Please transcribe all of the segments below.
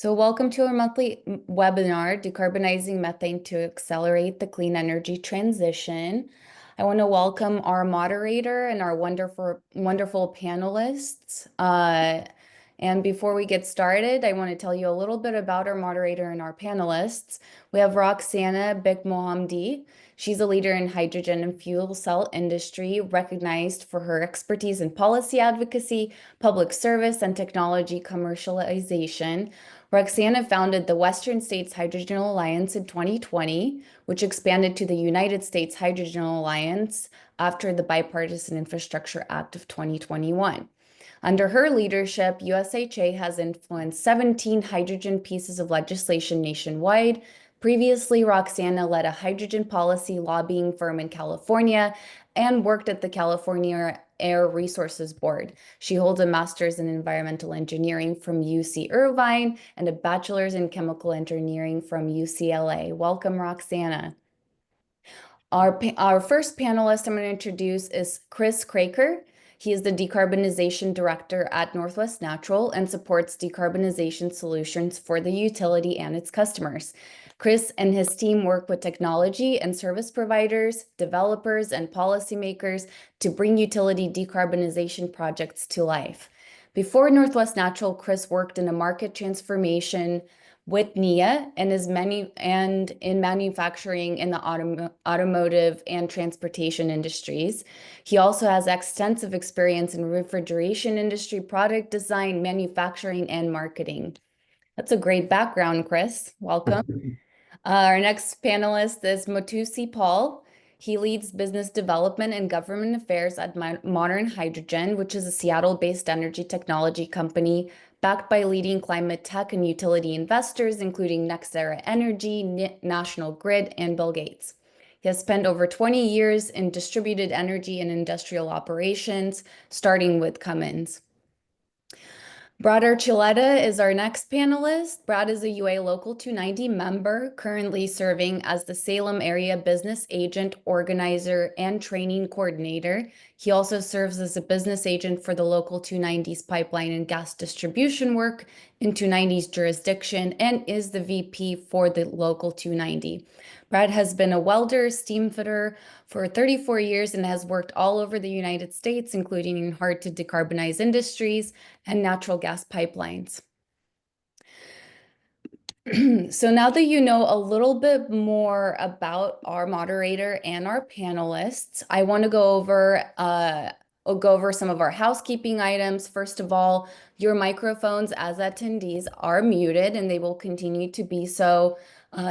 So welcome to our monthly webinar, Decarbonizing Methane to Accelerate the Clean Energy Transition. I want to welcome our moderator and our wonderful panelists. And before we get started, I want to tell you a little bit about our moderator and our panelists. We have Roxana Bekmohamdi. She's a leader in hydrogen and fuel cell industry, recognized for her expertise in policy advocacy, public service, and technology commercialization. Roxana founded the Western States Hydrogen Alliance in 2020, which expanded to the United States Hydrogen Alliance after the Bipartisan Infrastructure Act of 2021. Under her leadership, USHA has influenced 17 hydrogen pieces of legislation nationwide. Previously, Roxana led a hydrogen policy lobbying firm in California and worked at the California Air Resources Board. She holds a master's in environmental engineering from UC Irvine and a bachelor's in chemical engineering from UCLA. Welcome, Roxana. Our first panelist I'm going to introduce is Chris Craker. He is the Decarbonization Director at Northwest Natural and supports decarbonization solutions for the utility and its customers. Chris and his team work with technology and service providers, developers, and policymakers to bring utility decarbonization projects to life. Before Northwest Natural, Chris worked in a market transformation with NIA and in manufacturing in the automotive and transportation industries. He also has extensive experience in refrigeration industry, product design, manufacturing, and marketing. That's a great background, Chris. Welcome. Our next panelist is Motusi Paul. He leads business development and government affairs at Modern Hydrogen, which is a Seattle-based energy technology company backed by leading climate tech and utility investors, including NextEra Energy, National Grid, and Bill Gates. He has spent over 20 years in distributed energy and industrial operations, starting with Cummins. Brad Archuleta is our next panelist. Brad is a UA Local 290 member, currently serving as the Salem Area Business Agent, Organizer, and Training Coordinator. He also serves as a business agent for the Local 290's pipeline and gas distribution work in 290's jurisdiction and is the VP for the Local 290. Brad has been a welder, steam fitter for 34 years and has worked all over the United States, including in hard-to-decarbonize industries and natural gas pipelines. So now that you know a little bit more about our moderator and our panelists, I want to go over some of our housekeeping items. First of all, your microphones as attendees are muted and they will continue to be so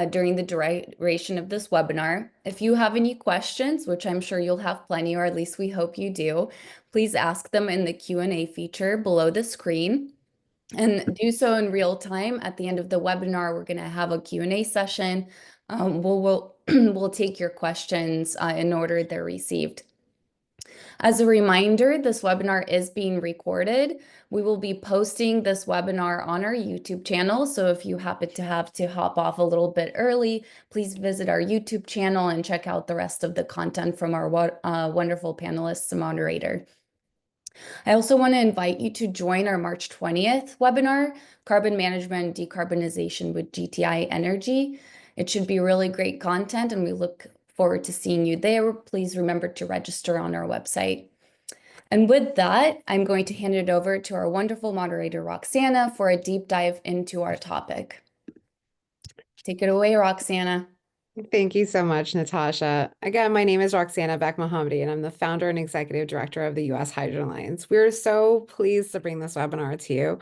during the duration of this webinar. If you have any questions, which I'm sure you'll have plenty, or at least we hope you do, please ask them in the Q&A feature below the screen. And do so in real time. At the end of the webinar, we're going to have a Q&A session. We'll take your questions in order they're received. As a reminder, this webinar is being recorded. We will be posting this webinar on our YouTube channel. So if you happen to have to hop off a little bit early, please visit our YouTube channel and check out the rest of the content from our wonderful panelists and moderator. I also want to invite you to join our March 20th webinar, Carbon Management and Decarbonization with GTI Energy. It should be really great content and we look forward to seeing you there. Please remember to register on our website. And with that, I'm going to hand it over to our wonderful moderator, Roxana, for a deep dive into our topic. Take it away, Roxana. Thank you so much, Natasha. Again, my name is Roxana Bekmohamdi, and I'm the founder and executive director of the U.S. Hydrogen Alliance. We're so pleased to bring this webinar to you.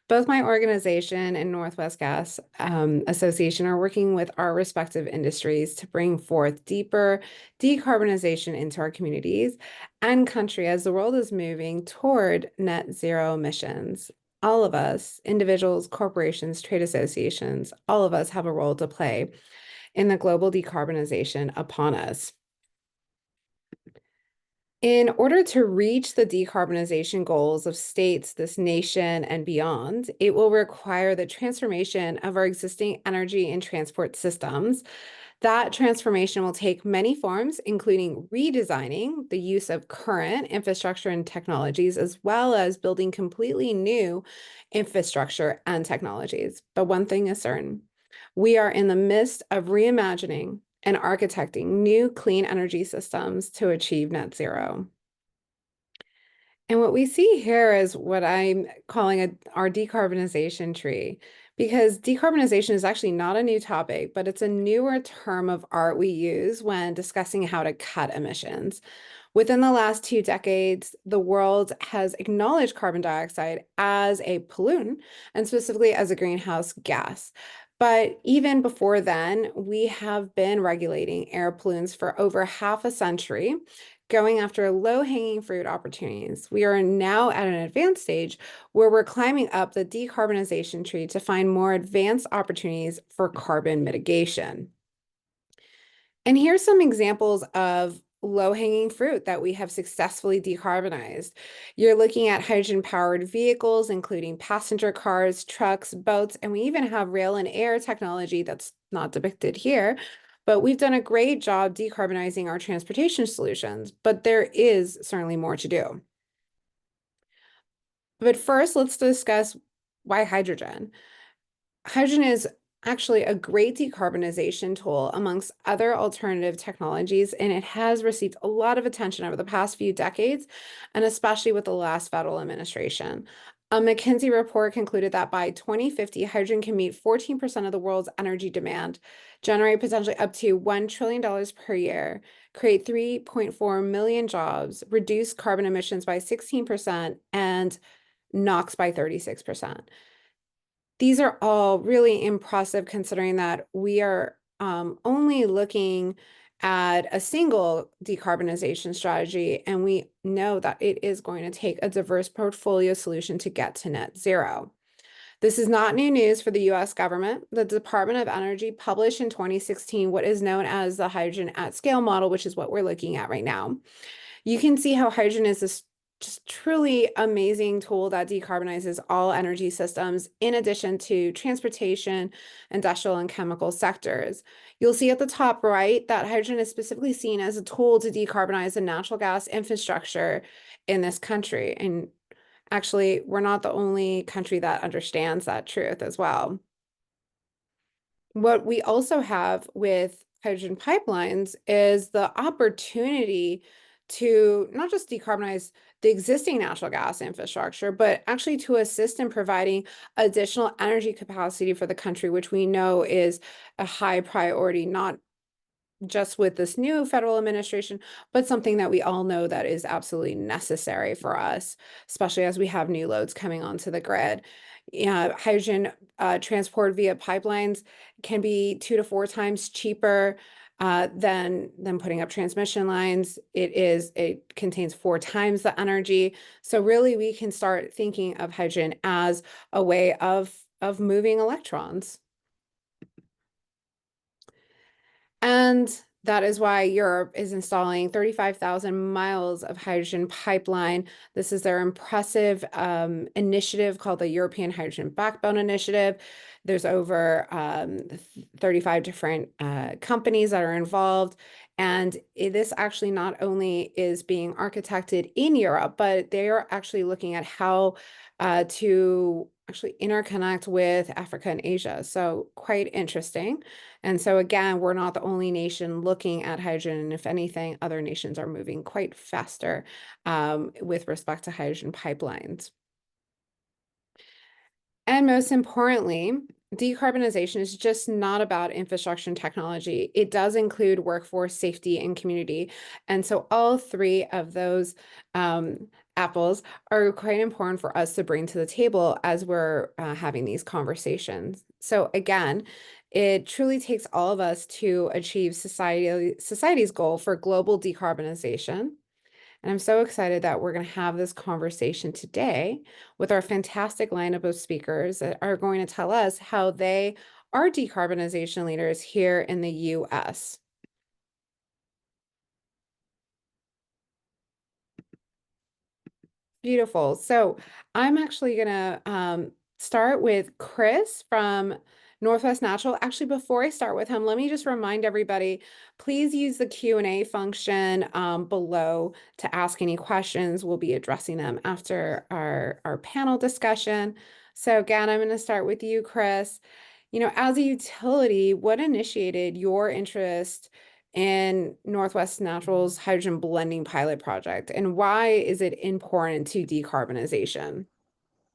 Both my organization and Northwest Gas Association are working with our respective industries to bring forth deeper decarbonization into our communities and country as the world is moving toward net zero emissions. All of us, individuals, corporations, trade associations, all of us have a role to play in the global decarbonization upon us. In order to reach the decarbonization goals of states, this nation, and beyond, it will require the transformation of our existing energy and transport systems. That transformation will take many forms, including redesigning the use of current infrastructure and technologies, as well as building completely new infrastructure and technologies. But one thing is certain, we are in the midst of reimagining and architecting new clean energy systems to achieve net zero. And what we see here is what I'm calling our decarbonization tree, because decarbonization is actually not a new topic, but it's a newer term of art we use when discussing how to cut emissions. Within the last 2 decades, the world has acknowledged carbon dioxide as a pollutant and specifically as a greenhouse gas. But even before then, we have been regulating air pollutants for over half a century, going after low-hanging fruit opportunities. We are now at an advanced stage where we're climbing up the decarbonization tree to find more advanced opportunities for carbon mitigation. And here's some examples of low-hanging fruit that we have successfully decarbonized. You're looking at hydrogen-powered vehicles, including passenger cars, trucks, boats, and we even have rail and air technology that's not depicted here. But we've done a great job decarbonizing our transportation solutions, but there is certainly more to do. But first, let's discuss why hydrogen. Hydrogen is actually a great decarbonization tool amongst other alternative technologies, and it has received a lot of attention over the past few decades, and especially with the last federal administration. A McKinsey report concluded that by 2050, hydrogen can meet 14% of the world's energy demand, generate potentially up to $1 trillion per year, create 3.4 million jobs, reduce carbon emissions by 16%, and NOx by 36%. These are all really impressive considering that we are only looking at a single decarbonization strategy, and we know that it is going to take a diverse portfolio solution to get to net zero. This is not new news for the US government. The Department of Energy published in 2016 what is known as the hydrogen at scale model, which is what we're looking at right now. You can see how hydrogen is this just truly amazing tool that decarbonizes all energy systems in addition to transportation, industrial, and chemical sectors. You'll see at the top right that hydrogen is specifically seen as a tool to decarbonize the natural gas infrastructure in this country. And actually, we're not the only country that understands that truth as well. What we also have with hydrogen pipelines is the opportunity to not just decarbonize the existing natural gas infrastructure, but actually to assist in providing additional energy capacity for the country, which we know is a high priority, not just with this new federal administration, but something that we all know that is absolutely necessary for us, especially as we have new loads coming onto the grid. Hydrogen transport via pipelines can be 2 to 4 times cheaper than putting up transmission lines. It contains 4 times the energy. So really, we can start thinking of hydrogen as a way of moving electrons. And that is why Europe is installing 35,000 miles of hydrogen pipeline. This is their impressive initiative called the European Hydrogen Backbone Initiative. There's over 35 different companies that are involved. And this actually not only is being architected in Europe, but they are actually looking at how to actually interconnect with Africa and Asia. So quite interesting. And so again, we're not the only nation looking at hydrogen. And if anything, other nations are moving quite faster with respect to hydrogen pipelines. And most importantly, decarbonization is just not about infrastructure and technology. It does include workforce, safety, and community. And so all three of those apples are quite important for us to bring to the table as we're having these conversations. So again, it truly takes all of us to achieve society's goal for global decarbonization. And I'm so excited that we're going to have this conversation today with our fantastic lineup of speakers that are going to tell us how they are decarbonization leaders here in the US. Beautiful. So I'm actually gonna start with Chris from Northwest Natural. Actually, before I start with him, let me just remind everybody, please use the Q&A function below to ask any questions. We'll be addressing them after our panel discussion. So again, I'm going to start with you, Chris. You know, as a utility, what initiated your interest in Northwest Natural's hydrogen blending pilot project, and why is it important to decarbonization?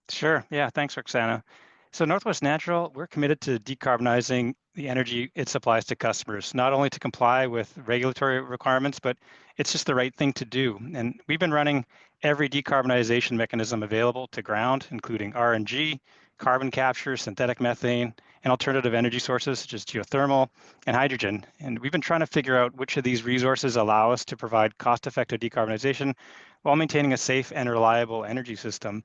Sure. Yeah. Thanks, Roxana. So Northwest Natural, we're committed to decarbonizing the energy it supplies to customers, not only to comply with regulatory requirements, but it's just the right thing to do. And we've been running every decarbonization mechanism available to ground, including RNG, carbon capture, synthetic methane, and alternative energy sources such as geothermal and hydrogen. And we've been trying to figure out which of these resources allow us to provide cost-effective decarbonization while maintaining a safe and reliable energy system.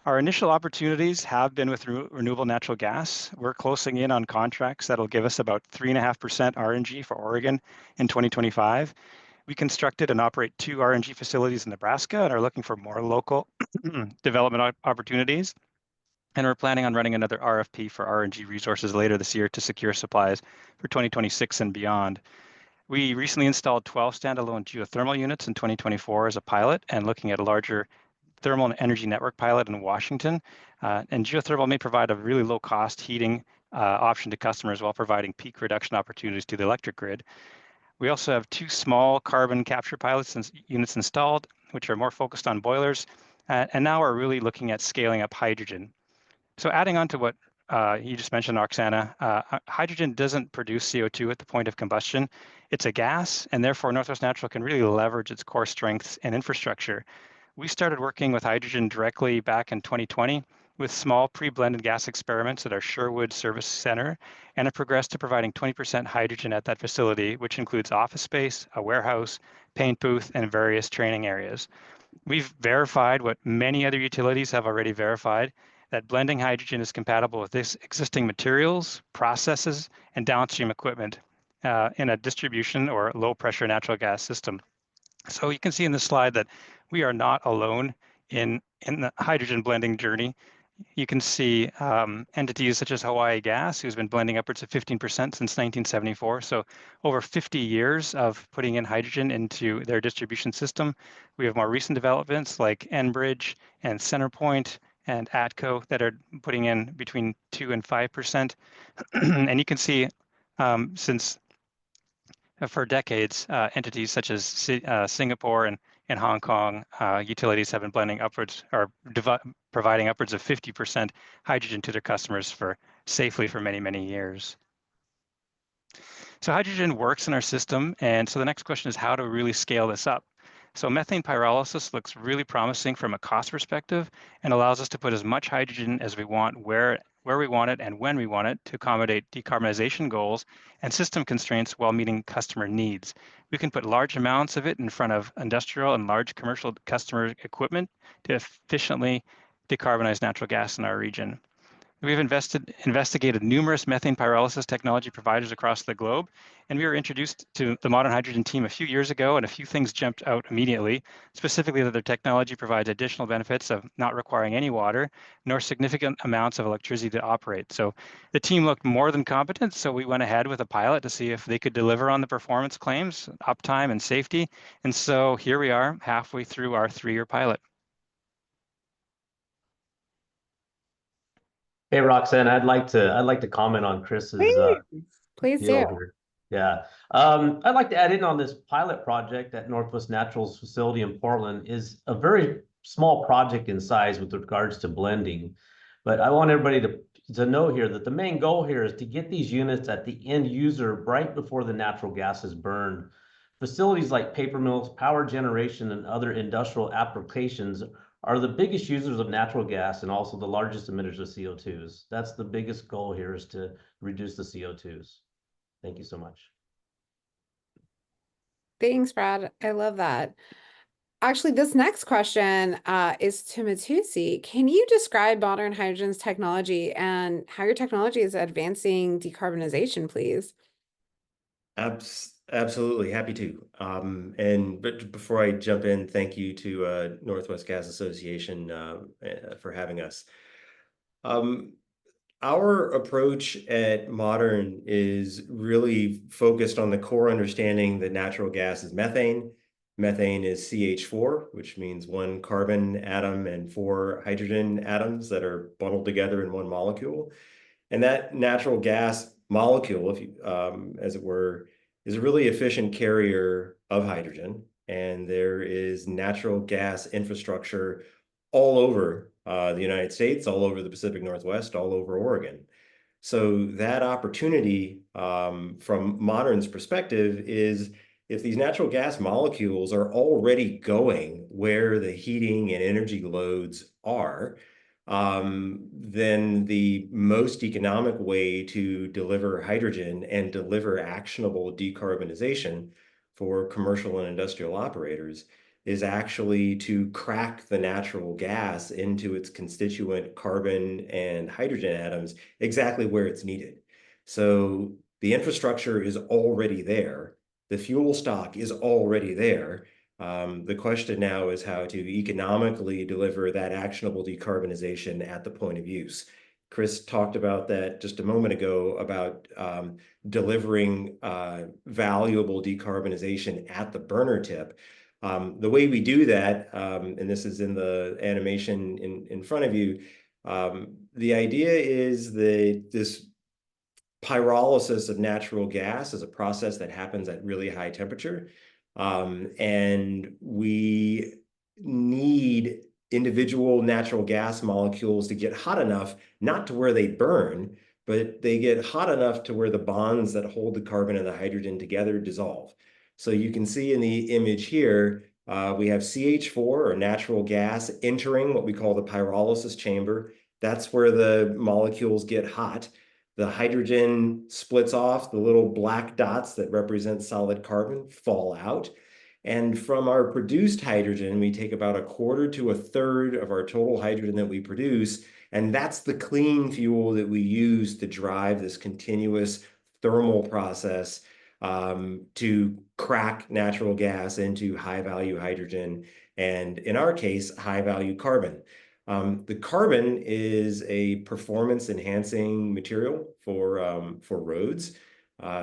Our initial opportunities have been with renewable natural gas. We're closing in on contracts that'll give us about 3.5% RNG for Oregon in 2025. We constructed and operate 2 RNG facilities in Nebraska and are looking for more local development opportunities. And we're planning on running another RFP for RNG resources later this year to secure supplies for 2026 and beyond. We recently installed 12 standalone geothermal units in 2024 as a pilot and looking at a larger thermal and energy network pilot in Washington. And geothermal may provide a really low cost heating option to customers while providing peak reduction opportunities to the electric grid. We also have 2 small carbon capture pilots and units installed, which are more focused on boilers. And now we're really looking at scaling up hydrogen. So adding on to what you just mentioned, Roxana, hydrogen doesn't produce CO2 at the point of combustion. It's a gas, and therefore Northwest Natural can really leverage its core strengths and infrastructure. We started working with hydrogen directly back in 2020 with small pre-blended gas experiments at our Sherwood Service Center, and have progressed to providing 20% hydrogen at that facility, which includes office space, a warehouse, paint booth, and various training areas. We've verified what many other utilities have already verified, that blending hydrogen is compatible with this existing materials, processes, and downstream equipment in a distribution or low pressure natural gas system. So you can see in this slide that we are not alone in the hydrogen blending journey. You can see entities such as Hawaii Gas, who's been blending upwards of 15% since 1974. So over 50 years of putting in hydrogen into their distribution system. We have more recent developments like Enbridge and Centerpoint and ATCO that are putting in between 2 and 5%. And you can see since for decades, entities such as Singapore and Hong Kong utilities have been blending upwards or providing upwards of 50% hydrogen to their customers for safely for many, many years. So hydrogen works in our system. And so the next question is how to really scale this up. So methane pyrolysis looks really promising from a cost perspective and allows us to put as much hydrogen as we want where we want it and when we want it to accommodate decarbonization goals and system constraints while meeting customer needs. We can put large amounts of it in front of industrial and large commercial customer equipment to efficiently decarbonize natural gas in our region. We've investigated numerous methane pyrolysis technology providers across the globe, and we were introduced to the Modern Hydrogen team a few years ago, and a few things jumped out immediately, specifically that their technology provides additional benefits of not requiring any water, nor significant amounts of electricity to operate. So the team looked more than competent, so we went ahead with a pilot to see if they could deliver on the performance claims, uptime, and safety. And so here we are, halfway through our 3-year pilot. Hey, Roxanne, I'd like to comment on Chris's Please do. deal here. Yeah. I'd like to add in on this pilot project at Northwest Natural's facility in Portland. Is a very small project in size with regards to blending. But I want everybody to know here that the main goal here is to get these units at the end user right before the natural gas is burned. Facilities like paper mills, power generation, and other industrial applications are the biggest users of natural gas and also the largest emitters of CO2s. That's the biggest goal here, is to reduce the CO2s. Thank you so much. Thanks, Brad. I love that. Actually, this next question is to Matusi. Can you describe Modern Hydrogen's technology and how your technology is advancing decarbonization, please? Absolutely, happy to. But before I jump in, thank you to Northwest Gas Association for having us. Um, our approach at Modern is really focused on the core understanding that natural gas is methane. Methane is CH4, which means one carbon atom and four hydrogen atoms that are bundled together in one molecule. And that natural gas molecule, if you, as it were, is a really efficient carrier of hydrogen. And there is natural gas infrastructure all over the United States, all over the Pacific Northwest, all over Oregon. So that opportunity, from Modern's perspective, is if these natural gas molecules are already going where the heating and energy loads are, then the most economic way to deliver hydrogen and deliver actionable decarbonization for commercial and industrial operators is actually to crack the natural gas into its constituent carbon and hydrogen atoms exactly where it's needed. So the infrastructure is already there. The fuel stock is already there. The question now is how to economically deliver that actionable decarbonization at the point of use. Chris talked about that just a moment ago about delivering valuable decarbonization at the burner tip. The way we do that, and this is in the animation in front of you, the idea is that this pyrolysis of natural gas is a process that happens at really high temperature. And we need individual natural gas molecules to get hot enough, not to where they burn, but they get hot enough to where the bonds that hold the carbon and the hydrogen together dissolve. So you can see in the image here, we have CH4 or natural gas entering what we call the pyrolysis chamber. That's where the molecules get hot. The hydrogen splits off, the little black dots that represent solid carbon fall out. And from our produced hydrogen, we take about a quarter to a third of our total hydrogen that we produce. And that's the clean fuel that we use to drive this continuous thermal process to crack natural gas into high value hydrogen. And in our case, high value carbon. The carbon is a performance enhancing material for roads.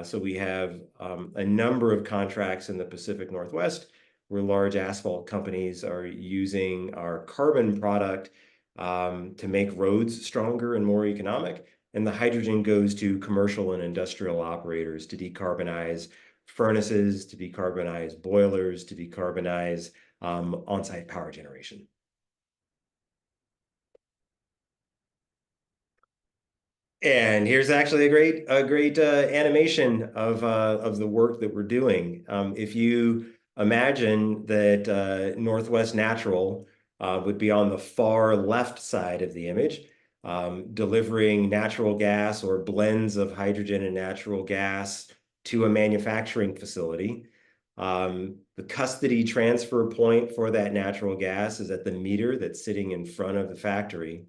So we have a number of contracts in the Pacific Northwest where large asphalt companies are using our carbon product to make roads stronger and more economic. And the hydrogen goes to commercial and industrial operators to decarbonize furnaces, to decarbonize boilers, to decarbonize on-site power generation. And here's actually a great animation of the work that we're doing. If you imagine that Northwest Natural would be on the far left side of the image, delivering natural gas or blends of hydrogen and natural gas to a manufacturing facility. The custody transfer point for that natural gas is at the meter that's sitting in front of the factory.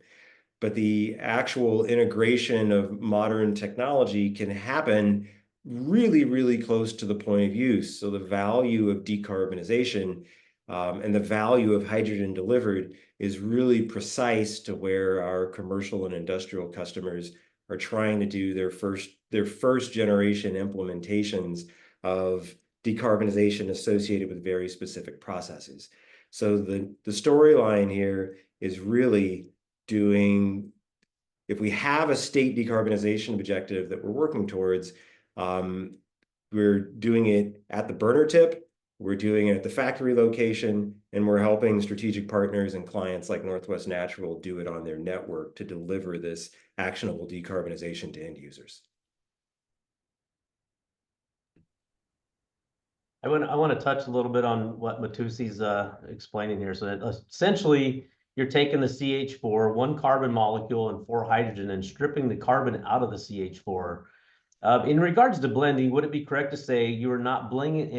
But the actual integration of modern technology can happen really, really close to the point of use. So the value of decarbonization and the value of hydrogen delivered is really precise to where our commercial and industrial customers are trying to do their first generation implementations of decarbonization associated with very specific processes. So the storyline here is really if we have a state decarbonization objective that we're working towards, we're doing it at the burner tip, we're doing it at the factory location, and we're helping strategic partners and clients like Northwest Natural do it on their network to deliver this actionable decarbonization to end users. I want to touch a little bit on what Matusi's explaining here. So essentially, you're taking the CH4, one carbon molecule and four hydrogen, and stripping the carbon out of the CH4. In regards to blending, would it be correct to say you are not blending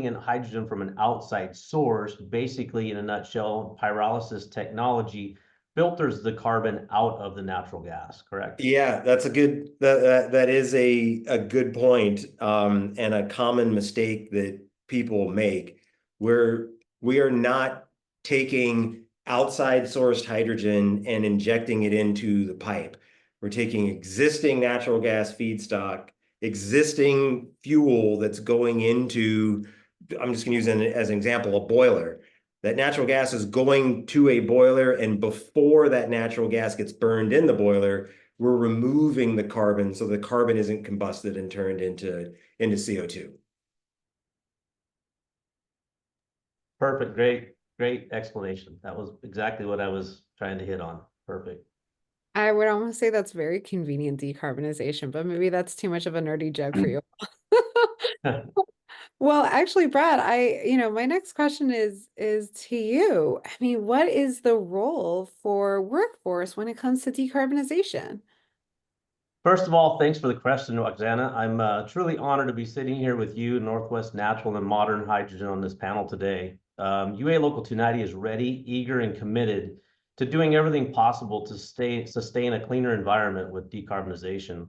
in hydrogen from an outside source? Basically, in a nutshell, pyrolysis technology filters the carbon out of the natural gas, correct? Yeah, that's a good that is a good point, and a common mistake that people make, where we are not taking outside sourced hydrogen and injecting it into the pipe. We're taking existing natural gas feedstock, existing fuel that's going into, I'm just going to use as an example, a boiler. That natural gas is going to a boiler, and before that natural gas gets burned in the boiler, we're removing the carbon so the carbon isn't combusted and turned into CO2. Perfect. Great explanation. That was exactly what I was trying to hit on. Perfect. I would almost say that's very convenient decarbonization, but maybe that's too much of a nerdy joke for you. Well, actually, Brad, my next question is to you. I mean, what is the role for workforce when it comes to decarbonization? First of all, thanks for the question, Roxana. I'm truly honored to be sitting here with you, Northwest Natural and Modern Hydrogen, on this panel today. UA Local 290 is ready, eager, and committed to doing everything possible to sustain a cleaner environment with decarbonization.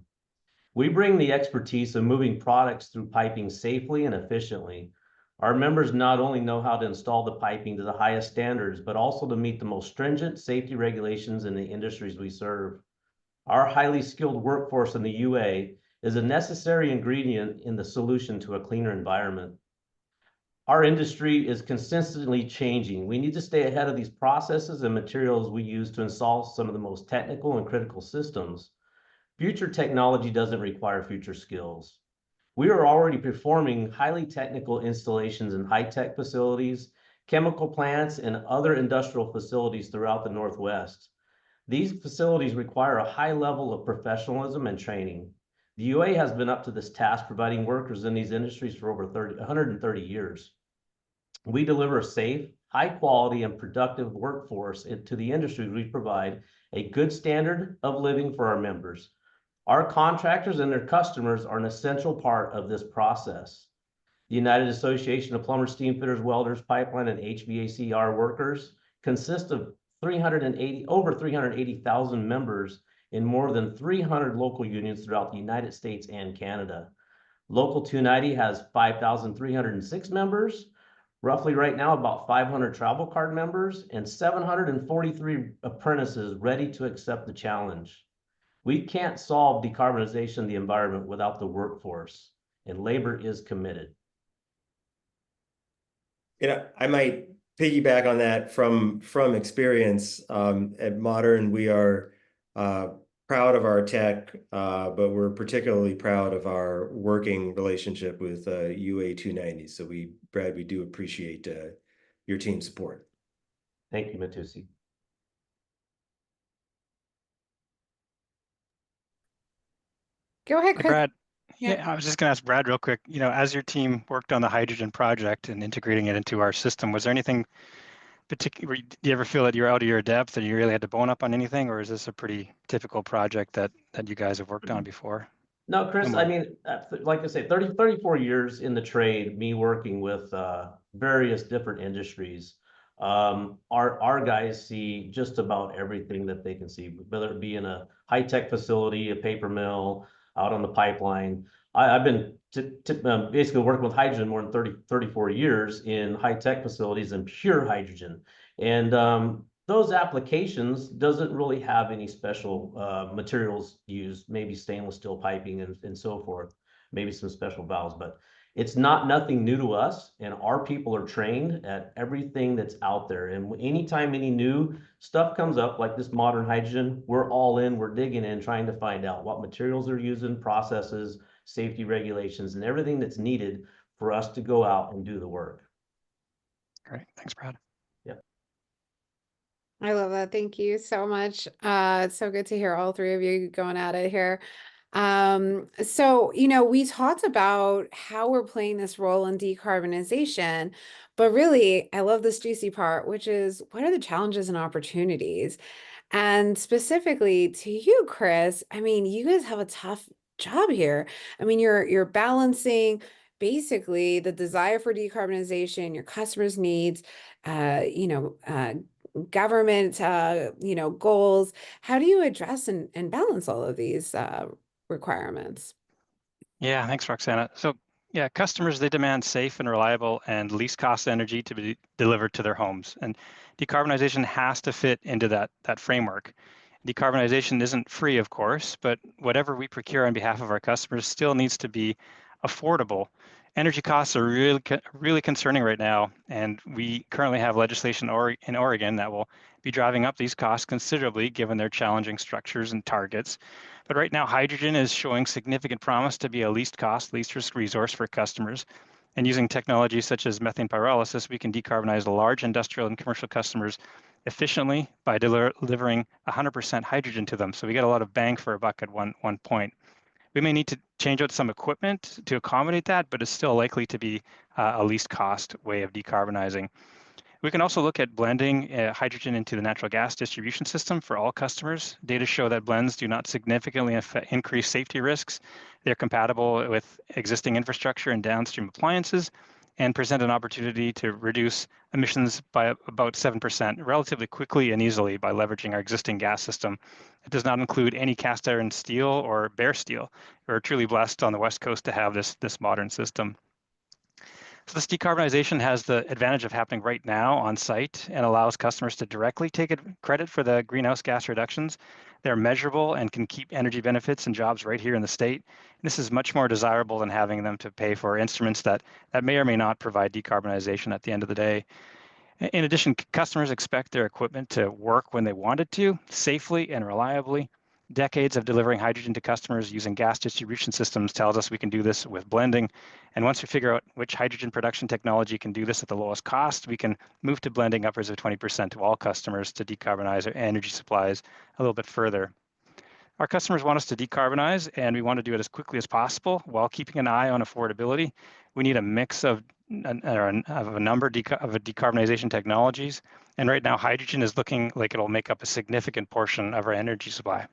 We bring the expertise of moving products through piping safely and efficiently. Our members not only know how to install the piping to the highest standards, but also to meet the most stringent safety regulations in the industries we serve. Our highly skilled workforce in the UA is a necessary ingredient in the solution to a cleaner environment. Our industry is consistently changing. We need to stay ahead of these processes and materials we use to install some of the most technical and critical systems. Future technology doesn't require future skills. We are already performing highly technical installations in high-tech facilities, chemical plants, and other industrial facilities throughout the Northwest. These facilities require a high level of professionalism and training. The UA has been up to this task, providing workers in these industries for over 130 years. We deliver a safe, high quality, and productive workforce to the industries we provide a good standard of living for our members. Our contractors and their customers are an essential part of this process. The United Association of Plumbers, Steamfitters, Welders, Pipeline, and HVACR workers consists of over 380,000 members in more than 300 local unions throughout the United States and Canada. Local 290 has 5,306 members, roughly right now about 500 travel card members, and 743 apprentices ready to accept the challenge. We can't solve decarbonization of the environment without the workforce, and labor is committed. I might piggyback on that from experience. At Modern, we are proud of our tech, but we're particularly proud of our working relationship with UA 290. So Brad, we do appreciate your team's support. Thank you, Matusi. Go ahead, Chris. Brad. Yeah. Yeah, I was just going to ask Brad real quick. As your team worked on the hydrogen project and integrating it into our system, was there anything particular? Do you ever feel that you're out of your depth and you really had to bone up on anything, or is this a pretty typical project that you guys have worked on before? No, Chris, I mean, like I say, 34 years in the trade, me working with various different industries. Our guys see just about everything that they can see, whether it be in a high-tech facility, a paper mill, out on the pipeline. I've been basically working with hydrogen more than 34 years in high-tech facilities and pure hydrogen. And those applications doesn't really have any special materials used, maybe stainless steel piping and so forth, maybe some special valves, but it's nothing new to us, and our people are trained at everything that's out there. And anytime any new stuff comes up, like this modern hydrogen, we're all in, we're digging in, trying to find out what materials they're using, processes, safety regulations, and everything that's needed for us to go out and do the work. Great. Thanks, Brad. Yeah. I love that. Thank you so much. It's so good to hear all three of you going at it here. So, we talked about how we're playing this role in decarbonization, but really, I love this juicy part, which is what are the challenges and opportunities? And specifically to you, Chris, I mean, you guys have a tough job here. I mean, you're balancing basically the desire for decarbonization, your customers' needs, government, goals. How do you address and balance all of these requirements? Yeah, thanks, Roxana. So yeah, customers, they demand safe and reliable and least cost energy to be delivered to their homes. And decarbonization has to fit into that framework. Decarbonization isn't free, of course, but whatever we procure on behalf of our customers still needs to be affordable. Energy costs are really concerning right now, and we currently have legislation in Oregon that will be driving up these costs considerably given their challenging structures and targets. But right now, hydrogen is showing significant promise to be a least cost, least risk resource for customers. And using technologies such as methane pyrolysis, we can decarbonize large industrial and commercial customers efficiently by delivering 100% hydrogen to them. So we get a lot of bang for a buck at one point. We may need to change out some equipment to accommodate that, but it's still likely to be a least cost way of decarbonizing. We can also look at blending hydrogen into the natural gas distribution system for all customers. Data show that blends do not significantly increase safety risks. They're compatible with existing infrastructure and downstream appliances and present an opportunity to reduce emissions by about 7% relatively quickly and easily by leveraging our existing gas system. It does not include any cast iron steel or bare steel. We're truly blessed on the West Coast to have this modern system. So this decarbonization has the advantage of happening right now on site and allows customers to directly take credit for the greenhouse gas reductions. They're measurable and can keep energy benefits and jobs right here in the state. And this is much more desirable than having them to pay for instruments that may or may not provide decarbonization at the end of the day. In addition, customers expect their equipment to work when they want it to, safely and reliably. Decades of delivering hydrogen to customers using gas distribution systems tells us we can do this with blending. And once we figure out which hydrogen production technology can do this at the lowest cost, we can move to blending upwards of 20% to all customers to decarbonize our energy supplies a little bit further. Our customers want us to decarbonize, and we want to do it as quickly as possible while keeping an eye on affordability. We need a mix of a number of decarbonization technologies. And right now, hydrogen is looking like it'll make up a significant portion of our energy supply.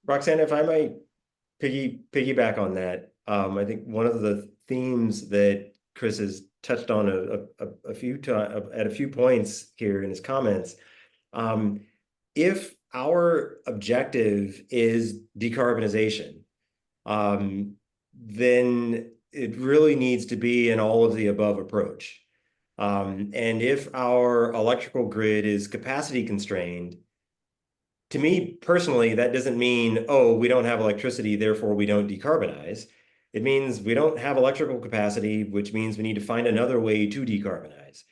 Roxanne, if I might piggyback on that, I think one of the themes that Chris has touched on a few times at a few points here in his comments, if our objective is decarbonization, then it really needs to be an all of the above approach. And if our electrical grid is capacity constrained, to me personally, that doesn't mean, oh, we don't have electricity, therefore we don't decarbonize. It means we don't have electrical capacity, which means we need to find another way to decarbonize.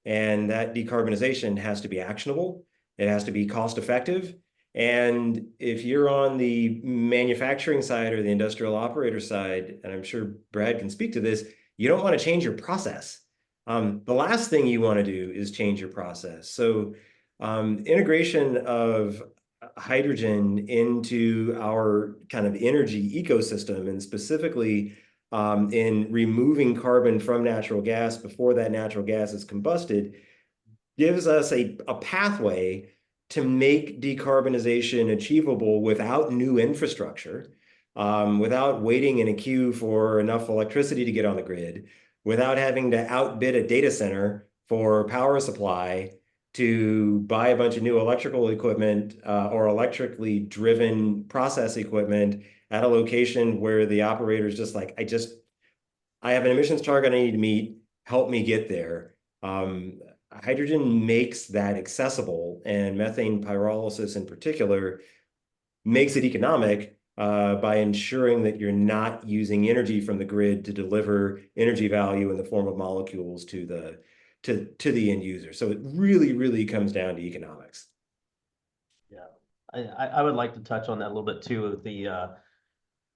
And that decarbonization has to be actionable. It has to be cost effective. And if you're on the manufacturing side or the industrial operator side, and I'm sure Brad can speak to this, you don't want to change your process. The last thing you want to do is change your process. So integration of hydrogen into our kind of energy ecosystem, and specifically in removing carbon from natural gas before that natural gas is combusted, gives us a pathway to make decarbonization achievable without new infrastructure, without waiting in a queue for enough electricity to get on the grid, without having to outbid a data center for power supply to buy a bunch of new electrical equipment or electrically driven process equipment at a location where the operator is just like, I have an emissions target I need to meet, help me get there. Hydrogen makes that accessible, and methane pyrolysis in particular makes it economic by ensuring that you're not using energy from the grid to deliver energy value in the form of molecules to the end user. So it really, really comes down to economics. Yeah, I would like to touch on that a little bit too, with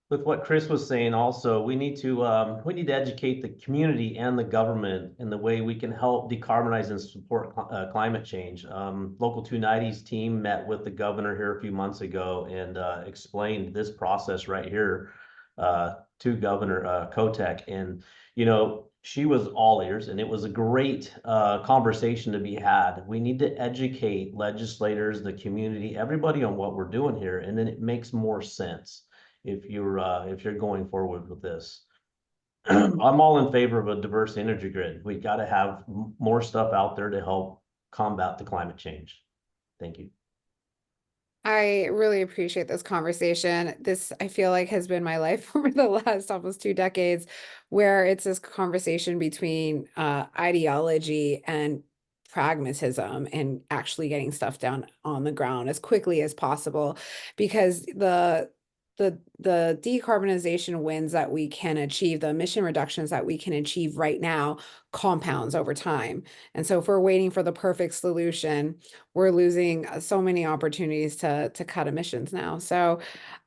with what Chris was saying. Also, we need to educate the community and the government in the way we can help decarbonize and support climate change. Local 290's team met with the governor here a few months ago and explained this process right here to Governor Kotek, and she was all ears, and it was a great conversation to be had. We need to educate legislators, the community, everybody on what we're doing here, and then it makes more sense if you're going forward with this. I'm all in favor of a diverse energy grid. We got to have more stuff out there to help combat the climate change. Thank you. I really appreciate this conversation. This, I feel like, has been my life over the last almost 2 decades, where it's this conversation between ideology and pragmatism and actually getting stuff down on the ground as quickly as possible, because the decarbonization wins that we can achieve, the emission reductions that we can achieve right now compounds over time. And so if we're waiting for the perfect solution, we're losing so many opportunities to cut emissions now. So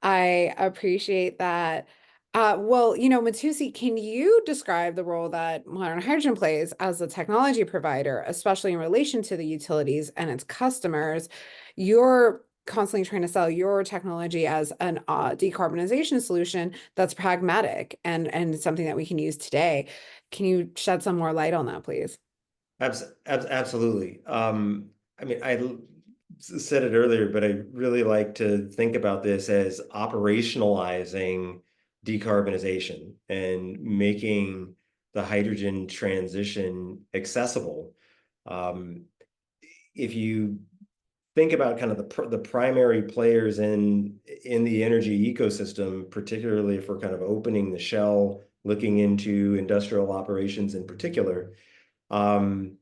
I appreciate that. Well, Matusi, can you describe the role that modern hydrogen plays as a technology provider, especially in relation to the utilities and its customers? You're constantly trying to sell your technology as an decarbonization solution that's pragmatic and something that we can use today. Can you shed some more light on that, please? Absolutely. I mean, said it earlier, but I really like to think about this as operationalizing decarbonization and making the hydrogen transition accessible. If you think about kind of the primary players in the energy ecosystem, particularly if we're kind of opening the shell, looking into industrial operations in particular, um,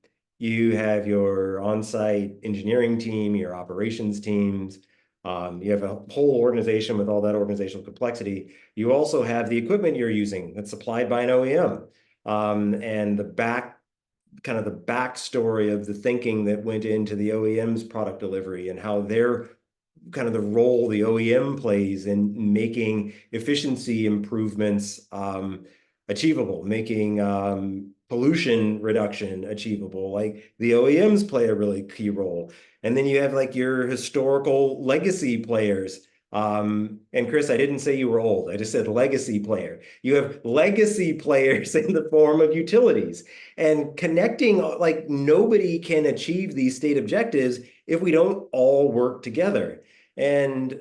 you have your on-site engineering team, your operations teams. You have a whole organization with all that organizational complexity. You also have the equipment you're using that's supplied by an OEM, and kind of the backstory of the thinking that went into the OEM's product delivery and how they're kind of the role the OEM plays in making efficiency improvements achievable, making pollution reduction achievable. Like the OEMs play a really key role. And then you have like your historical legacy players. And Chris, I didn't say you were old. I just said legacy player. You have legacy players in the form of utilities and connecting, like nobody can achieve these state objectives if we don't all work together. And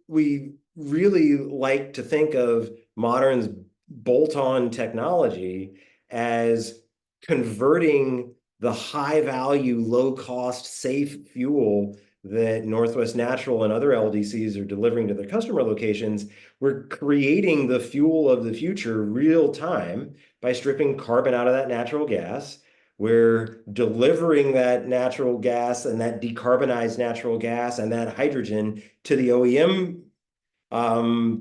we really like to think of Modern's bolt-on technology as converting the high value, low cost, safe fuel that Northwest Natural and other LDCs are delivering to their customer locations. We're creating the fuel of the future real time by stripping carbon out of that natural gas. We're delivering that natural gas and that decarbonized natural gas and that hydrogen to the OEM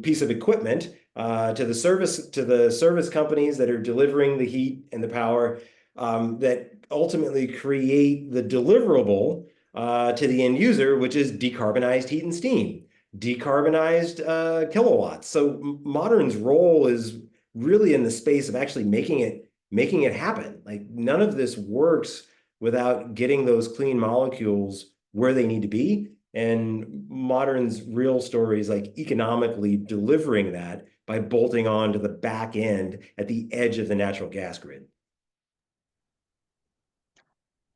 piece of equipment, to the service companies that are delivering the heat and the power, that ultimately create the deliverable to the end user, which is decarbonized heat and steam, decarbonized kilowatts. So Modern's role is really in the space of actually making it happen. Like none of this works without getting those clean molecules where they need to be. And Modern's real story is like economically delivering that by bolting on to the back end at the edge of the natural gas grid.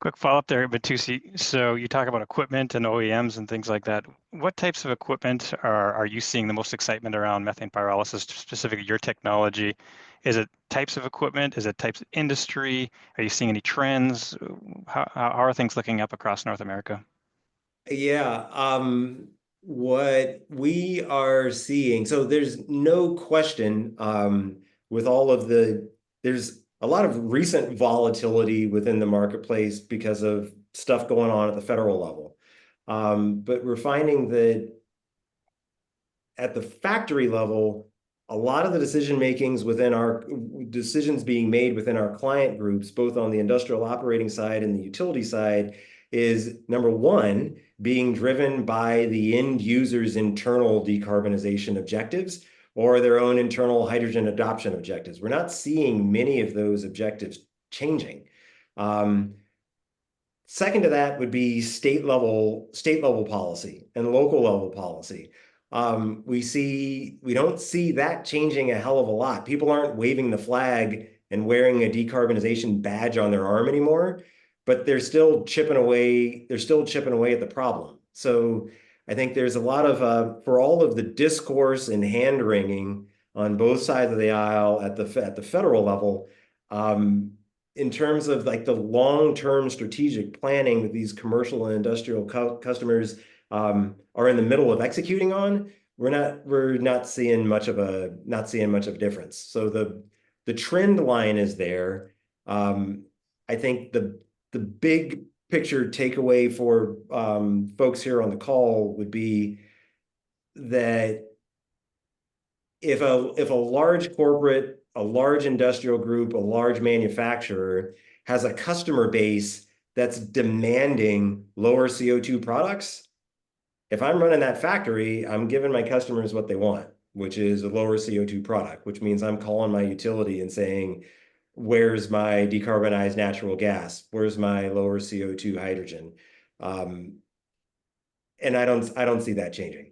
Quick follow-up there, Batusi. So you talk about equipment and OEMs and things like that. What types of equipment are you seeing the most excitement around methane pyrolysis, specifically your technology? Is it types of equipment? Is it types of industry? Are you seeing any trends? How are things looking up across North America? Yeah, what we are seeing, so there's no question, with all of there's a lot of recent volatility within the marketplace because of stuff going on at the federal level. But we're finding that at the factory level, a lot of the decisions being made within our client groups, both on the industrial operating side and the utility side, is number one, being driven by the end user's internal decarbonization objectives or their own internal hydrogen adoption objectives. We're not seeing many of those objectives changing. Second to that would be state level policy and local level policy. We don't see that changing a hell of a lot. People aren't waving the flag and wearing a decarbonization badge on their arm anymore, but they're still chipping away. They're still chipping away at the problem. So I think there's a lot of for all of the discourse and hand wringing on both sides of the aisle at the federal level, in terms of like the long-term strategic planning that these commercial and industrial customers are in the middle of executing on, we're not seeing much of a difference. So the trend line is there. I think the big picture takeaway for folks here on the call would be that if a large corporate, a large industrial group, a large manufacturer has a customer base that's demanding lower CO2 products, if I'm running that factory, I'm giving my customers what they want, which is a lower CO2 product, which means I'm calling my utility and saying, where's my decarbonized natural gas? Where's my lower CO2 hydrogen? And I don't see that changing.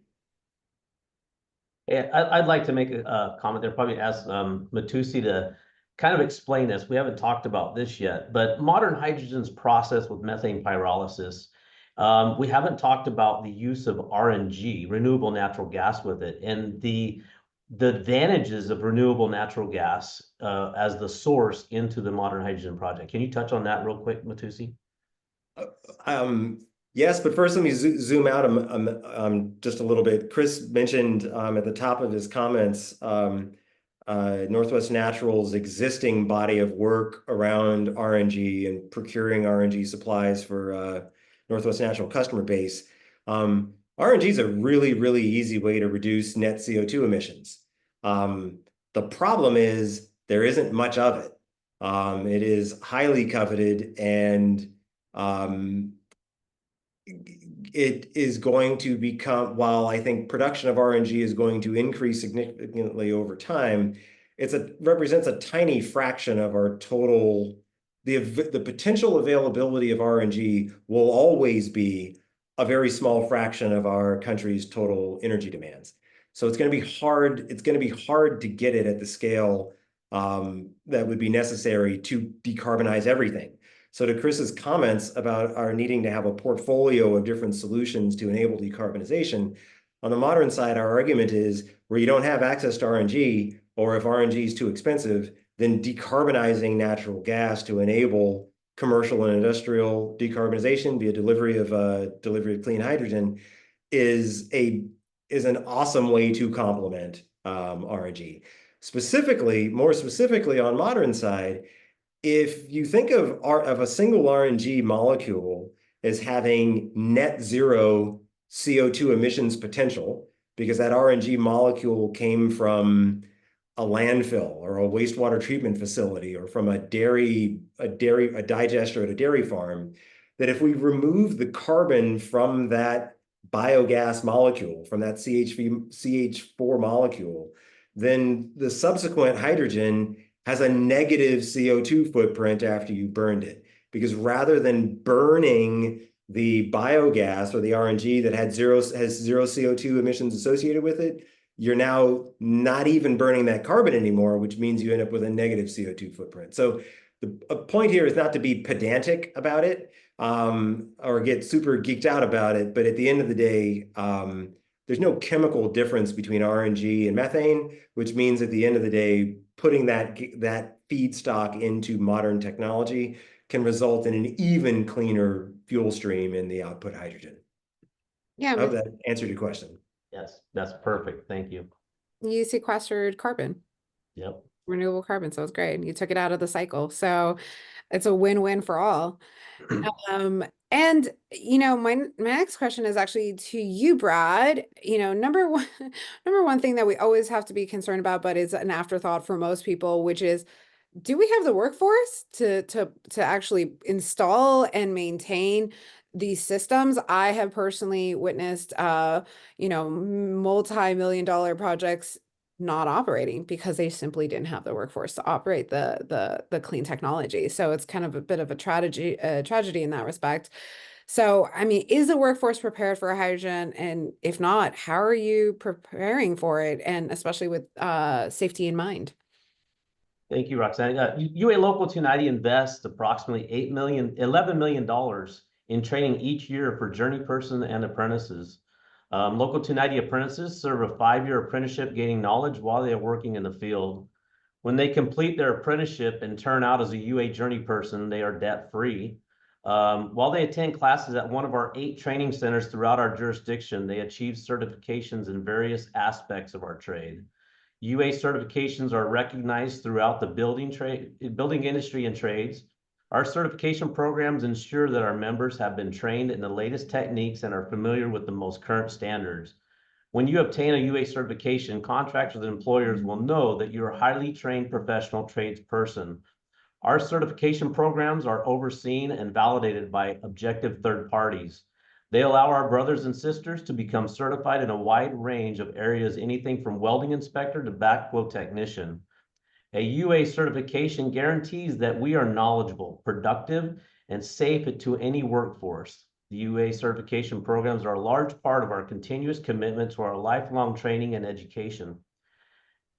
Yeah, I'd like to make a comment there, probably ask Matusi to kind of explain this. We haven't talked about this yet, but modern hydrogen's processed with methane pyrolysis. We haven't talked about the use of RNG, renewable natural gas, with it, and the advantages of renewable natural gas as the source into the modern hydrogen project. Can you touch on that real quick, Matusi? Yes, but first let me zoom out just a little bit. Chris mentioned at the top of his comments Northwest Natural's existing body of work around RNG and procuring RNG supplies for Northwest Natural customer base. RNG is a really, really easy way to reduce net CO2 emissions. The problem is there isn't much of it. It is highly coveted, and it is going to become, while I think production of RNG is going to increase significantly over time, represents a tiny fraction of our total. The potential availability of RNG will always be a very small fraction of our country's total energy demands. So it's going to be hard. It's going to be hard to get it at the scale that would be necessary to decarbonize everything. So to Chris's comments about our needing to have a portfolio of different solutions to enable decarbonization, on the modern side, our argument is where you don't have access to RNG, or if RNG is too expensive, then decarbonizing natural gas to enable commercial and industrial decarbonization via delivery of clean hydrogen is an awesome way to complement RNG. More specifically on modern side, if you think of a single RNG molecule as having net zero CO2 emissions potential, because that RNG molecule came from a landfill or a wastewater treatment facility or from a digester at a dairy farm, that if we remove the carbon from that biogas molecule, from that CH4 molecule, then the subsequent hydrogen has a negative CO2 footprint after you burned it. Because rather than burning the biogas or the RNG that has zero CO2 emissions associated with it, you're now not even burning that carbon anymore, which means you end up with a negative CO2 footprint. So the point here is not to be pedantic about it or get super geeked out about it, but at the end of the day, there's no chemical difference between RNG and methane, which means at the end of the day, putting that feedstock into modern technology can result in an even cleaner fuel stream in the output hydrogen. Yeah, I hope that answered your question. Yes, that's perfect. Thank you. you sequestered carbon, Yep. renewable carbon, so it's great. You took it out of the cycle, so it's a win-win for all. And my next question is actually to you, Brad. Number one thing that we always have to be concerned about, but is an afterthought for most people, which is, do we have the workforce to actually install and maintain these systems? I have personally witnessed multi-million-dollar projects not operating because they simply didn't have the workforce to operate the clean technology. So it's kind of a bit of a tragedy in that respect. So, I mean, is the workforce prepared for hydrogen? And if not, how are you preparing for it? And especially with safety in mind? Thank you, Roxanne. UA Local 290 invests approximately $11 million in training each year for journey person and apprentices. Local 290 apprentices serve a 5-year apprenticeship gaining knowledge while they are working in the field. When they complete their apprenticeship and turn out as a UA Journey person, they are debt-free. While they attend classes at one of our 8 training centers throughout our jurisdiction, they achieve certifications in various aspects of our trade. UA certifications are recognized throughout the building industry and trades. Our certification programs ensure that our members have been trained in the latest techniques and are familiar with the most current standards. When you obtain a UA certification, contractors and employers will know that you're a highly trained professional tradesperson. Our certification programs are overseen and validated by objective third parties. They allow our brothers and sisters to become certified in a wide range of areas, anything from welding inspector to backflow technician. A UA certification guarantees that we are knowledgeable, productive, and safe to any workforce. The UA certification programs are a large part of our continuous commitment to our lifelong training and education.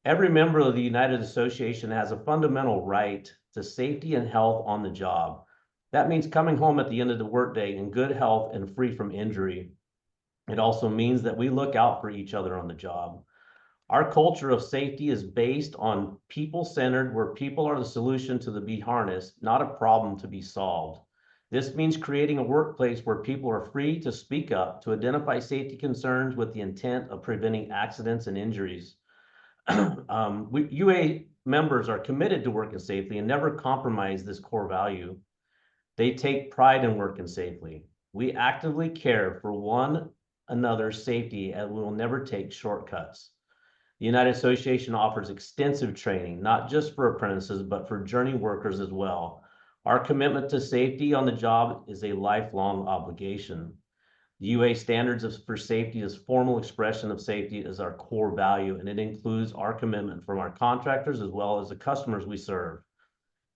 Every member of the United Association has a fundamental right to safety and health on the job. That means coming home at the end of the workday in good health and free from injury. It also means that we look out for each other on the job. Our culture of safety is based on people-centered, where people are the solution to be harnessed, not a problem to be solved. This means creating a workplace where people are free to speak up, to identify safety concerns with the intent of preventing accidents and injuries. UA members are committed to working safely and never compromise this core value. They take pride in working safely. We actively care for one another's safety and we will never take shortcuts. The United Association offers extensive training, not just for apprentices, but for journey workers as well. Our commitment to safety on the job is a lifelong obligation. The UA standards for safety is formal expression of safety as our core value, and it includes our commitment from our contractors as well as the customers we serve.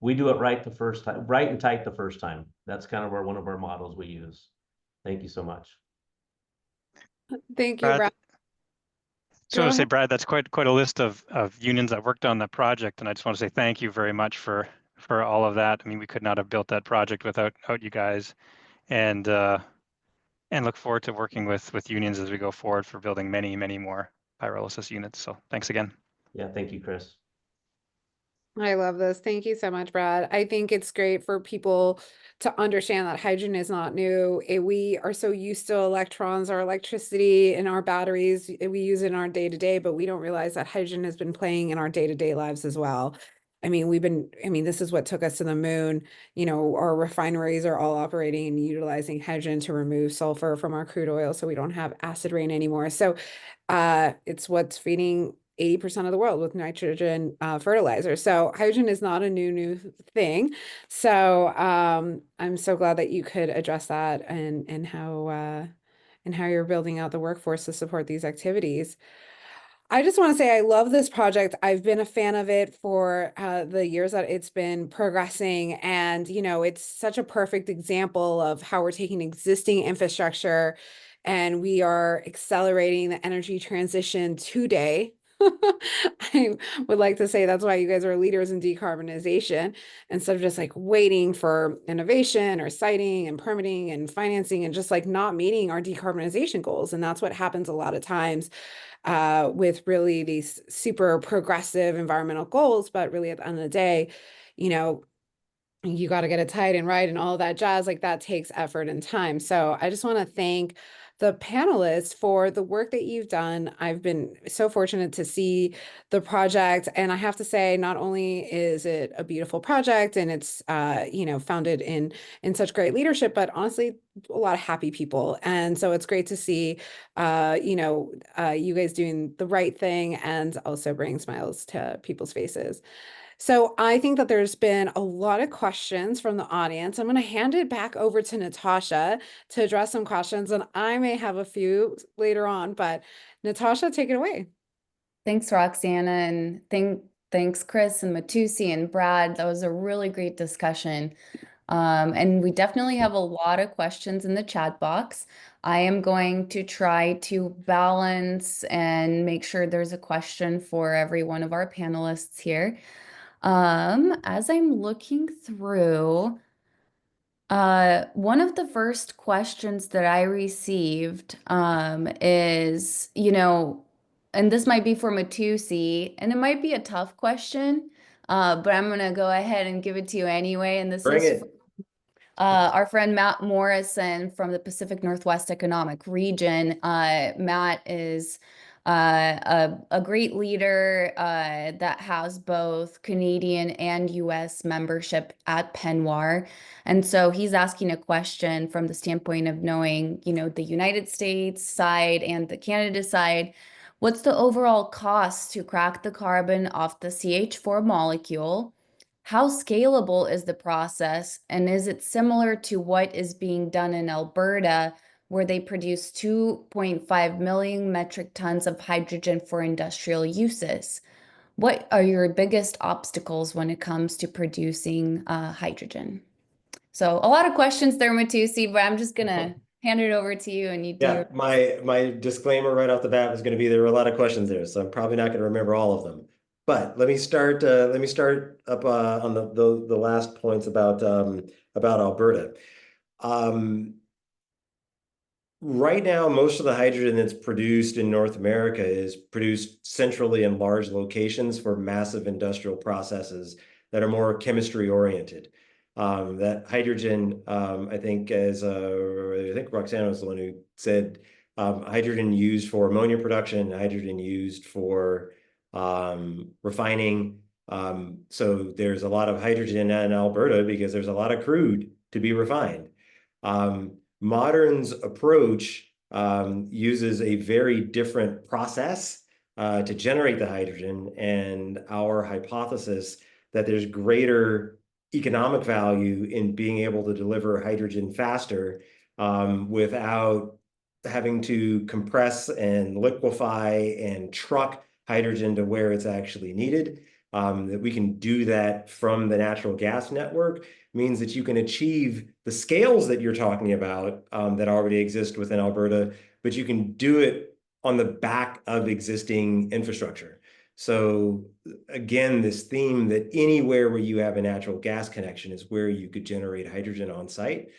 We do it right the first time, right and tight the first time. That's kind of one of our models we use. Thank you so much. Thank you, Brad, Brad. so Go to say, ahead. Brad, that's quite a list of unions that worked on the project, and I just want to say thank you very much for all of that. I mean, we could not have built that project without you guys, and look forward to working with unions as we go forward for building many more pyrolysis units. So thanks again. Yeah, thank you, Chris. I love this. Thank you so much, Brad. I think it's great for people to understand that hydrogen is not new. We are so used to electrons, our electricity, and our batteries. We use it in our day-to-day, but we don't realize that hydrogen has been playing in our day-to-day lives as well. I mean, this is what took us to the moon. You know, our refineries are all operating and utilizing hydrogen to remove sulfur from our crude oil so we don't have acid rain anymore. So it's what's feeding 80% of the world with nitrogen fertilizer. So hydrogen is not a new thing. So I'm so glad that you could address that and how you're building out the workforce to support these activities. I just want to say I love this project. I've been a fan of it for the years that it's been progressing. And, you know, it's such a perfect example of how we're taking existing infrastructure and we are accelerating the energy transition today. I would like to say that's why you guys are leaders in decarbonization instead of just like waiting for innovation or siting and permitting and financing and just like not meeting our decarbonization goals. And that's what happens a lot of times with really these super progressive environmental goals. But really at the end of the day, you know, you got to get it tight and right and all that jazz, like that takes effort and time. So I just want to thank the panelists for the work that you've done. I've been so fortunate to see the project, and I have to say, not only is it a beautiful project and it's you know, founded in such great leadership, but honestly, a lot of happy people. And so it's great to see you know, you guys doing the right thing and also bringing smiles to people's faces. So I think that there's been a lot of questions from the audience. I'm going to hand it back over to Natasha to address some questions, and I may have a few later on, but Natasha, take it away. Thanks, Roxana, and thanks, Chris and Matusi and Brad. That was a really great discussion. And we definitely have a lot of questions in the chat box. I am going to try to balance and make sure there's a question for every one of our panelists here. As I'm looking through, One of the first questions that I received is, and this might be for Matusi, and it might be a tough question, but I'm gonna go ahead and give it to you anyway. And this Bring is it. our friend Matt Morrison from the Pacific Northwest Economic Region. Matt is a great leader that has both Canadian and US membership at Penwar. And so he's asking a question from the standpoint of knowing, the United States side and the Canada side. What's the overall cost to crack the carbon off the CH4 molecule? How scalable is the process, and is it similar to what is being done in Alberta, where they produce 2.5 million metric tons of hydrogen for industrial uses? What are your biggest obstacles when it comes to producing hydrogen? So a lot of questions there, Matusi, but I'm just gonna hand it over to you and you do Yeah, your. my disclaimer right off the bat was going to be there were a lot of questions there, so I'm probably not going to remember all of them. But let me start. Let me start up on the last points about Alberta. Um, Right now, most of the hydrogen that's produced in North America is produced centrally in large locations for massive industrial processes that are more chemistry oriented. That hydrogen, I think, I think Roxana was the one who said hydrogen used for ammonia production, hydrogen used for refining. So there's a lot of hydrogen in Alberta because there's a lot of crude to be refined. Modern's approach uses a very different process to generate the hydrogen, and our hypothesis that there's greater economic value in being able to deliver hydrogen faster without having to compress and liquefy and truck hydrogen to where it's actually needed. That we can do that from the natural gas network means that you can achieve the scales that you're talking about that already exist within Alberta, but you can do it on the back of existing infrastructure. So again, this theme that anywhere where you have a natural gas connection is where you could generate hydrogen on site,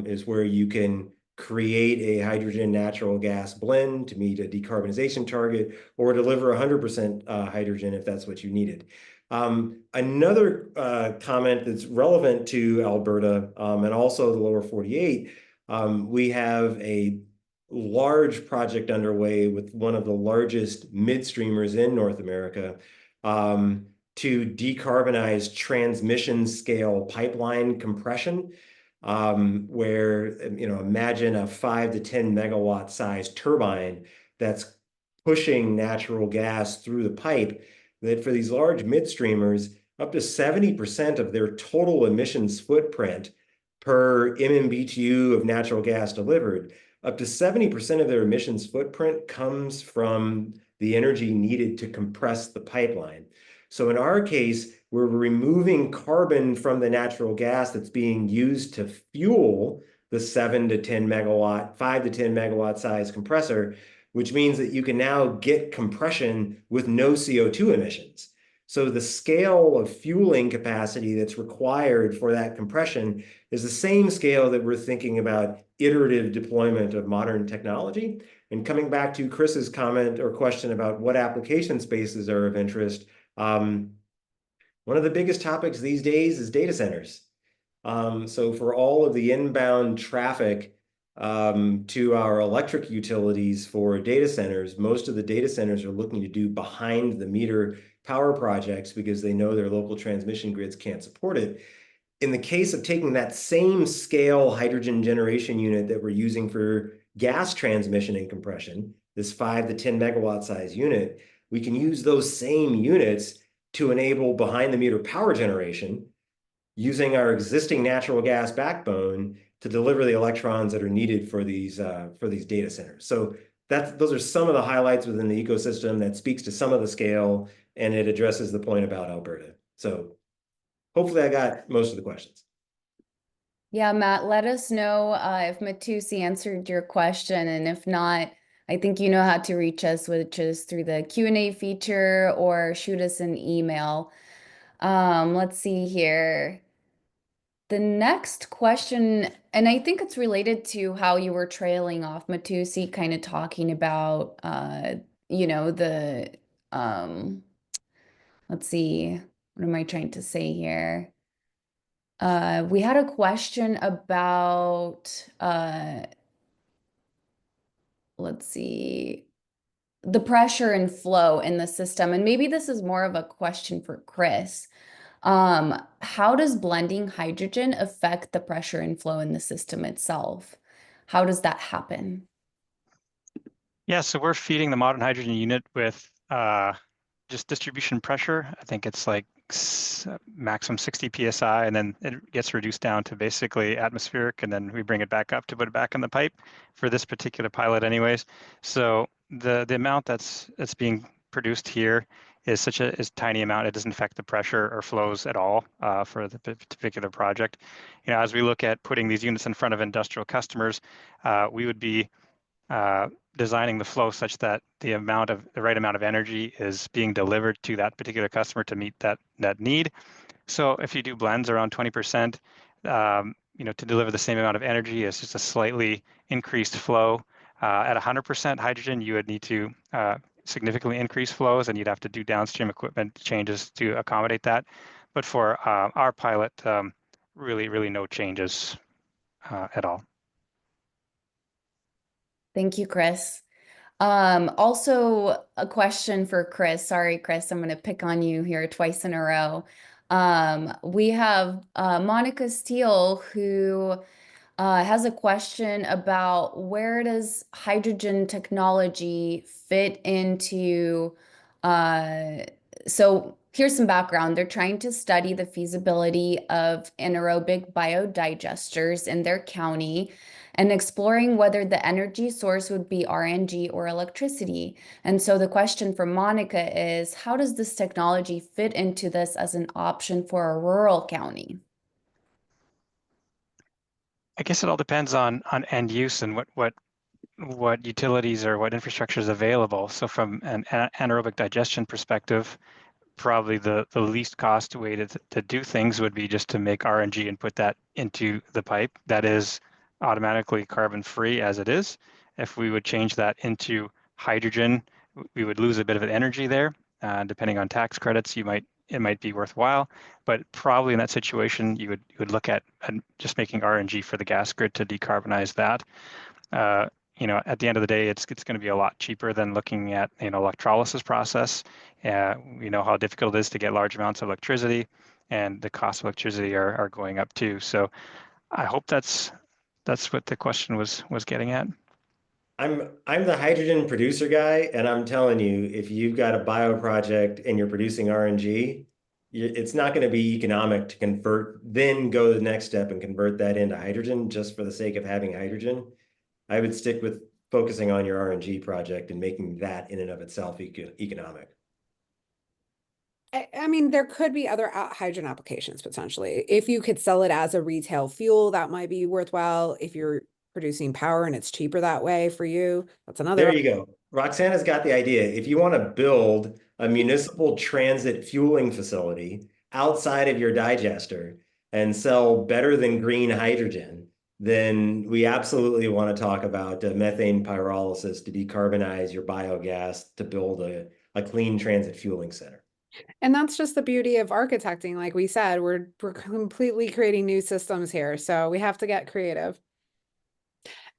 is where you can create a hydrogen natural gas blend to meet a decarbonization target or deliver 100% hydrogen if that's what you needed. Another comment that's relevant to Alberta and also the lower 48, we have a large project underway with one of the largest midstreamers in North America to decarbonize transmission scale pipeline compression, where, imagine a 5 to 10 megawatt size turbine that's pushing natural gas through the pipe, that for these large midstreamers, up to 70% of their total emissions footprint per MMBTU of natural gas delivered, up to 70% of their emissions footprint comes from the energy needed to compress the pipeline. So in our case, we're removing carbon from the natural gas that's being used to fuel the 7 to 10 megawatt, 5 to 10 megawatt size compressor, which means that you can now get compression with no CO2 emissions. So the scale of fueling capacity that's required for that compression is the same scale that we're thinking about iterative deployment of modern technology. And coming back to Chris's comment or question about what application spaces are of interest, one of the biggest topics these days is data centers. So for all of the inbound traffic to our electric utilities for data centers, most of the data centers are looking to do behind the meter power projects because they know their local transmission grids can't support it. In the case of taking that same scale hydrogen generation unit that we're using for gas transmission and compression, this 5 to 10 megawatt size unit, we can use those same units to enable behind the meter power generation using our existing natural gas backbone to deliver the electrons that are needed for these data centers. So those are some of the highlights within the ecosystem that speaks to some of the scale, and it addresses the point about Alberta. So hopefully I got most of the questions. Yeah, Matt, let us know if Matusi answered your question, and if not, I think you know how to reach us, which is through the Q&A feature or shoot us an email. Let's see here. The next question, and I think it's related to how you were trailing off, Matusi, kind of talking about, the, um, let's see, what am I trying to say here? We had a question about, let's see, the pressure and flow in the system. And maybe this is more of a question for Chris. How does blending hydrogen affect the pressure and flow in the system itself? How does that happen? Yeah, so we're feeding the modern hydrogen unit with just distribution pressure. I think it's like maximum 60 psi, and then it gets reduced down to basically atmospheric, and then we bring it back up to put it back in the pipe for this particular pilot anyways. So the amount that's being produced here is such a tiny amount, it doesn't affect the pressure or flows at all for the particular project. As we look at putting these units in front of industrial customers, we would be designing the flow such that the right amount of energy is being delivered to that particular customer to meet that need. So if you do blends around 20%, to deliver the same amount of energy, it's just a slightly increased flow. At 100% hydrogen, you would need to significantly increase flows, and you'd have to do downstream equipment changes to accommodate that. But for our pilot, really no changes at all. Thank you, Chris. Also a question for Chris. Sorry, Chris, I'm going to pick on you here twice in a row. We have Monica Steele, who has a question about where does hydrogen technology fit into, so here's some background. They're trying to study the feasibility of anaerobic biodigesters in their county and exploring whether the energy source would be RNG or electricity. And so the question for Monica is, how does this technology fit into this as an option for a rural county? I guess it all depends on end use and what utilities or what infrastructure is available. So from an anaerobic digestion perspective, probably the least cost way to do things would be just to make RNG and put that into the pipe. That is automatically carbon free as it is. If we would change that into hydrogen, we would lose a bit of energy there. Depending on tax credits, it might be worthwhile, but probably in that situation, you would look at just making RNG for the gas grid to decarbonize that. At the end of the day, it's going to be a lot cheaper than looking at electrolysis process. We know how difficult it is to get large amounts of electricity, and the cost of electricity are going up too. So I hope that's what the question was getting at. I'm the hydrogen producer guy, and I'm telling you, if you've got a bio project and you're producing RNG, it's not going to be economic to convert, then go to the next step and convert that into hydrogen just for the sake of having hydrogen. I would stick with focusing on your RNG project and making that in and of itself economic. I mean, there could be other hydrogen applications potentially. If you could sell it as a retail fuel, that might be worthwhile. If you're producing power and it's cheaper that way for you, that's another. There you go. Roxana's got the idea. If you want to build a municipal transit fueling facility outside of your digester and sell better than green hydrogen, then we absolutely want to talk about methane pyrolysis to decarbonize your biogas to build a clean transit fueling center. And that's just the beauty of architecting. Like we said, we're completely creating new systems here. So we have to get creative.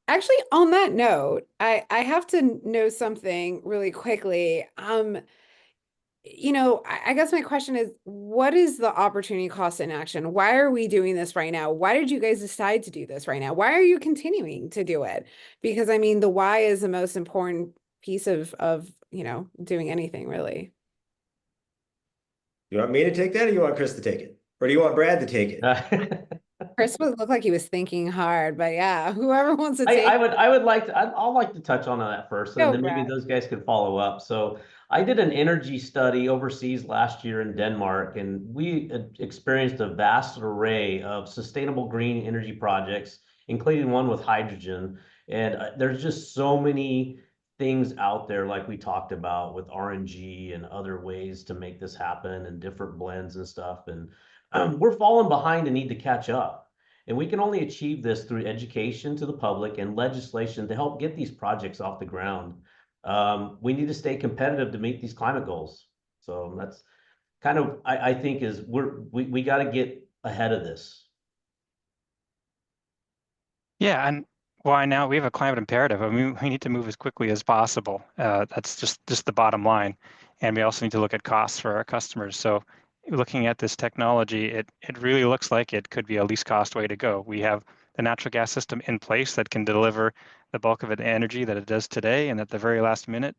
Actually, on that note, I have to know something really quickly. I guess my question is, what is the opportunity cost in action? Why are we doing this right now? Why did you guys decide to do this right now? Why are you continuing to do it? Because I mean, the why is the most important piece of doing anything really. You want me to take that, or you want Chris to take it? Or do you want Brad to take it? Chris would look like he was thinking hard, but yeah, whoever wants to take. I would like to, I'll like to touch on that first, and then maybe those guys could follow up. So I did an energy study overseas last year in Denmark, and we experienced a vast array of sustainable green energy projects, including one with hydrogen. And there's just so many things out there, like we talked about with RNG and other ways to make this happen and different blends and stuff. And we're falling behind and need to catch up. And we can only achieve this through education to the public and legislation to help get these projects off the ground. We need to stay competitive to meet these climate goals. So that's kind of, I think is we got to get ahead of this. Yeah, and why now? We have a climate imperative. I mean, we need to move as quickly as possible. That's just the bottom line. And we also need to look at costs for our customers. So looking at this technology, it really looks like it could be a least cost way to go. We have the natural gas system in place that can deliver the bulk of the energy that it does today, and at the very last minute,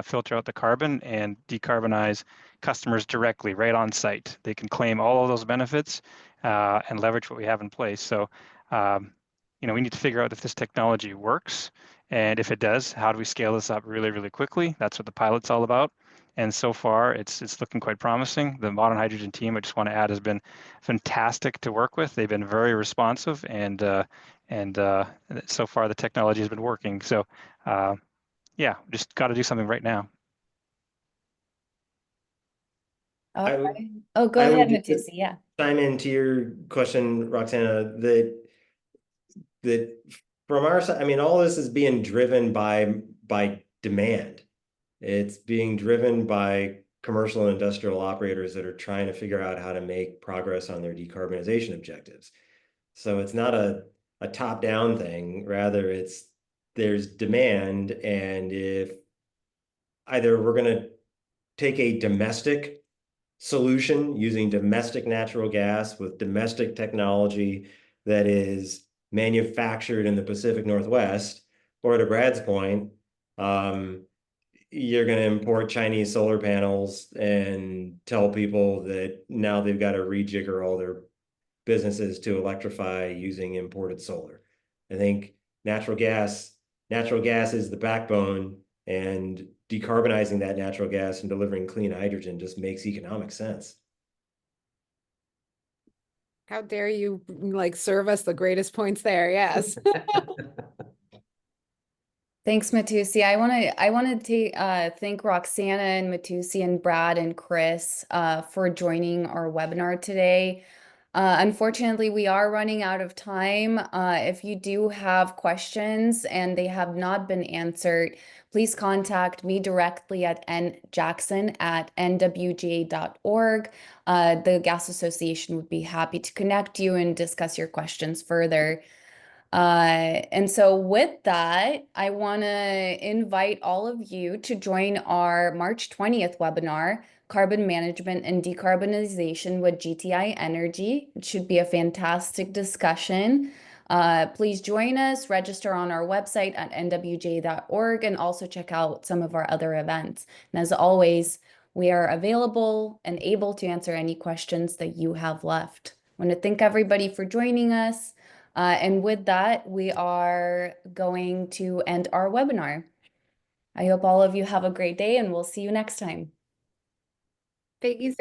filter out the carbon and decarbonize customers directly right on site. They can claim all of those benefits and leverage what we have in place. So, we need to figure out if this technology works, and if it does, how do we scale this up really, really quickly? That's what the pilot's all about. And so far, it's looking quite promising. The Modern Hydrogen team, I just want to add, has been fantastic to work with. They've been very responsive, and so far the technology has been working. So yeah, just got to do something right now. I would Okay. Oh, go I ahead, would just Matusi. Yeah. chime into your question, Roxana, that from our side, I mean, all this is being driven by demand. It's being driven by commercial and industrial operators that are trying to figure out how to make progress on their decarbonization objectives. So it's not a top-down thing, rather there's demand, and if either we're going to take a domestic solution using domestic natural gas with domestic technology that is manufactured in the Pacific Northwest, or to Brad's point, you're going to import Chinese solar panels and tell people that now they've got to rejigger all their businesses to electrify using imported solar. I think natural gas is the backbone, and decarbonizing that natural gas and delivering clean hydrogen just makes economic sense. How dare you like serve us the greatest points there? Yes. Thanks, Matusi. I want to thank Roxana and Matusi and Brad and Chris for joining our webinar today. Unfortunately, we are running out of time. If you do have questions and they have not been answered, please contact me directly at jackson@nwga.org. The Gas Association would be happy to connect you and discuss your questions further. And so with that, I want to invite all of you to join our March 20th webinar, Carbon Management and Decarbonization with GTI Energy. It should be a fantastic discussion. Please join us, register on our website at nwja.org, and also check out some of our other events. And as always, we are available and able to answer any questions that you have left. I want to thank everybody for joining us. And with that, we are going to end our webinar. I hope all of you have a great day, and we'll see you next time. Thank you so